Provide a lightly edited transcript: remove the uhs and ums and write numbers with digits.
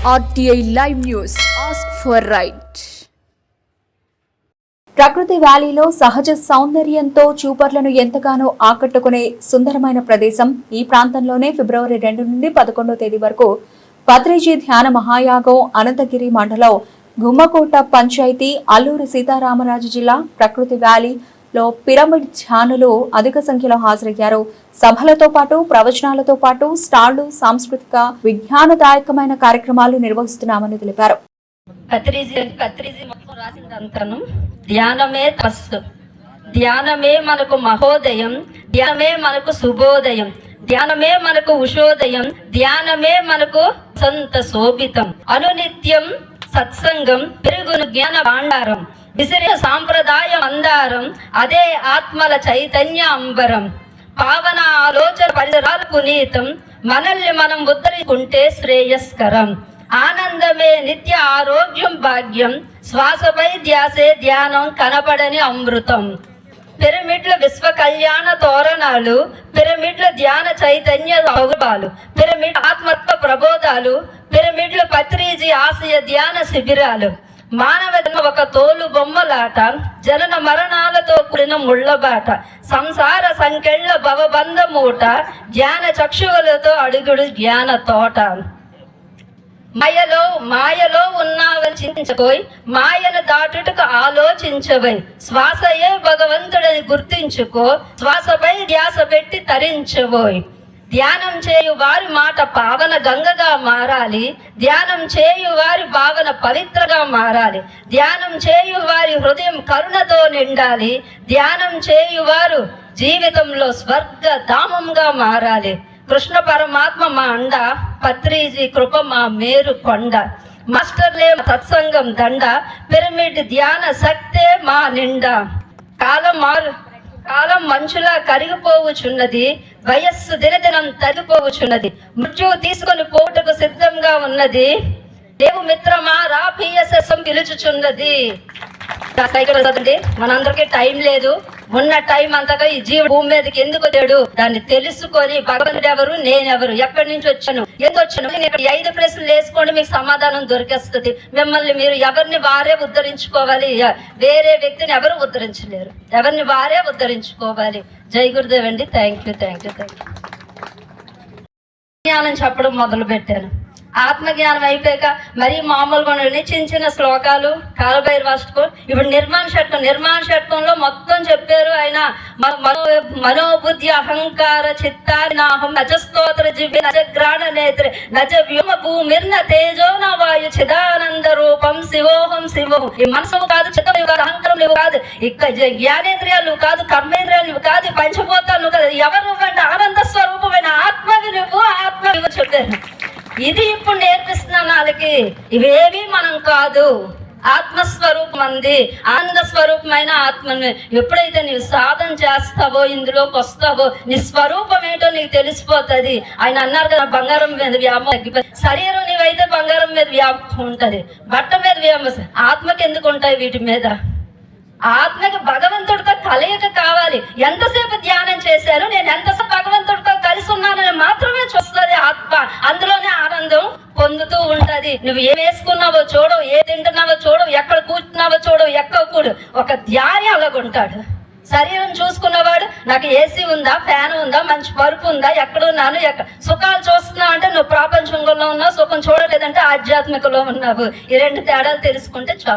RTI Live News. Ask for right. ప్రకృతి వ్యాలీలో సహజ సౌందర్యంతో చూపర్లను ఎంతగానో ఆకట్టుకునే సుందరమైన ప్రదేశం ఈ ప్రాంతంలోనే ఫిబ్రవరి 2 నుండి 11వ తేదీ వరకు పత్రిజీ ధ్యాన మహాయాగం అనంతగిరి మండలం గుమ్మకోట పంచాయతీ అల్లూరి సీతారామరాజు జిల్లా ప్రకృతి వ్యాలీలో పిరమిడ్ ధ్యానులు అధిక సంఖ్యలో హాజరయ్యారు. సభలతో పాటు ప్రవచనాలతో పాటు స్టాళ్లు, సాంస్కృతిక విజ్ఞానదాయకమైన కార్యక్రమాలు నిర్వహిస్తున్నామని తెలిపారు. పత్రిజీ మొత్తం రాసిందంతను ధ్యానమే తపస్సు, ధ్యానమే మనకు మహోదయం, ధ్యానమే మనకు శుభోదయం, ధ్యానమే మనకు ఉషోదయం, ధ్యానమే మనకు సంత శోభితం. అనునిత్యం సత్సంగం పెరుగును జ్ఞాన భాండారం, విసిరే సాంప్రదాయ మందారం, అదే ఆత్మల చైతన్య అంబరం. పావన ఆలోచన పరిసరాల పునీతం, మనల్ని మనం ఉద్ధరించుకుంటే శ్రేయస్కరం. ఆనందమే నిత్య ఆరోగ్యం భాగ్యం, శ్వాసపై ధ్యాసే ధ్యానం కనపడని అమృతం. పిరమిడ్ల విశ్వ కళ్యాణ తోరణాలు, పిరమిడ్ల ధ్యాన చైతన్య సౌరభాలు, పిరమిడ్ ఆత్మత్వ ప్రబోధాలు, పిరమిడ్ల పత్రిజీ ఆశయ ధ్యాన శిబిరాలు. మానవ ఒక తోలు బొమ్మలాట, జనన మరణాలతో కూడిన ముళ్ళబాట, సంసార సంకెళ్ళ భవబంధ మూట, జ్ఞాన చక్షువులతో అడుగుడు జ్ఞాన తోట. మాయలో ఉన్నావని చింతించబోయ్, మాయను దాటుటకు ఆలోచించబోయ్. శ్వాసయే భగవంతుడని గుర్తించుకో, శ్వాసపై ధ్యాస పెట్టి తరించబోయ్. ధ్యానం చేయు వారి మాట పావన గంగగా మారాలి, ధ్యానం చేయు వారి భావన పవిత్రగా మారాలి, ధ్యానం చేయు వారి హృదయం కరుణతో నిండాలి, ధ్యానం చేయువారు జీవితంలో స్వర్గ ధామంగా మారాలి. కృష్ణ పరమాత్మ మా అండ, పత్రిజీ కృప మా మేరు కొండ. మాస్టర్లే సత్సంగం దండ, పిరమిడ్ ధ్యాన శక్తే మా నిండా. కాలం మంచులా కరిగిపోవుచున్నది, వయస్సు దినదినం తరిగిపోవుచున్నది, మృత్యువు తీసుకొని పోటుకు సిద్ధంగా ఉన్నది. దేవు మిత్రమా రా పిఎస్ఎస్ఎం పిలుచుచున్నది. మనందరికీ టైం లేదు, ఉన్న టైం అంతగా ఈ జీవుడు భూమి మీదకి ఎందుకు వచ్చాడు దాన్ని తెలుసుకొని భగవంతుడు ఎవరు, నేనెవరు, ఎక్కడి నుంచి వచ్చాను, ఎందుకు వచ్చాను, 5 ప్రశ్నలు వేసుకోండి, మీకు సమాధానం దొరికేస్తుంది. మిమ్మల్ని మీరు ఎవరిని వారే ఉద్ధరించుకోవాలి, వేరే వ్యక్తిని ఎవరు ఉద్ధరించలేరు, ఎవరిని వారే ఉద్ధరించుకోవాలి. జై గురుదేవ్ అండి. Thank you. జ్ఞానం చెప్పడం మొదలు పెట్టాను. ఆత్మజ్ఞానం అయిపోయాక మరీ మామూలుగా చిన్న శ్లోకాలు కాలభైరవాష్టకం. ఇప్పుడు నిర్మాణ షట్కంలో మొత్తం చెప్పారు ఆయన. మనోబుద్ధి అహంకార చిత్తారి నాహం నజస్తోత్ర జివ్య నజగ్రాణ నేత్రే నజ వ్యోమ భూమిర్న తేజో నా వాయు చిదానంద రూపం శివోహం శివోహం. ఈ మనసు కాదు, చిత్తం కాదు, అహంకారం నువ్వు కాదు, ఇక జ్ఞానేంద్రియాలు కాదు, కర్మేంద్రియాలు నువ్వు కాదు, పంచభూతాలు నువ్వు కాదు, ఎవరు నువ్వంటే ఆనంద స్వరూపమైన ఆత్మవి నువ్వు, ఆత్మవి చెప్పారు. ఇది ఇప్పుడు నేర్పిస్తున్నాను వాళ్ళకి. ఇవేవి మనం కాదు, ఆత్మస్వరూపం అంది, ఆనంద స్వరూపమైన ఆత్మని. ఎప్పుడైతే నీవు సాధన చేస్తావో, ఇందులోకి వస్తావో, నీ స్వరూపం ఏంటో నీకు తెలిసిపోతుంది. ఆయన అన్నారు కదా, బంగారం మీద వ్యామోహం తగ్గిపోయి. శరీరం నీవైతే బంగారం మీద వ్యామోహం ఉంటుంది, బట్ట మీద వ్యామోహం. ఆత్మకి ఎందుకు ఉంటాయి వీటి మీద? ఆత్మకి భగవంతుడితో కలయిక కావాలి. ఎంతసేపు ధ్యానం చేశాను, నేను ఎంతసేపు భగవంతుడితో కలిసి ఉన్నానని మాత్రమే చూస్తుంది ఆత్మ. అందులోనే ఆనందం పొందుతూ ఉంటది. నువ్వు ఏం వేసుకున్నావో చూడవు, ఏ తింటున్నావో చూడవు, ఎక్కడ కూర్చున్నావో చూడవు, ఎక్కడ కూడు. ఒక ధ్యాని అలాగుంటాడు. శరీరం చూసుకున్నవాడు నాకు ఏసీ ఉందా, ఫ్యాన్ ఉందా, మంచి పరుపు ఉందా, ఎక్కడున్నాను, సుఖాలు చూస్తున్నావు అంటే నువ్వు ప్రాపంచంలో ఉన్నావు, సుఖం చూడలేదంటే ఆధ్యాత్మికలో ఉన్నావు. ఈ 2 తేడాలు తెలుసుకుంటే చాలు.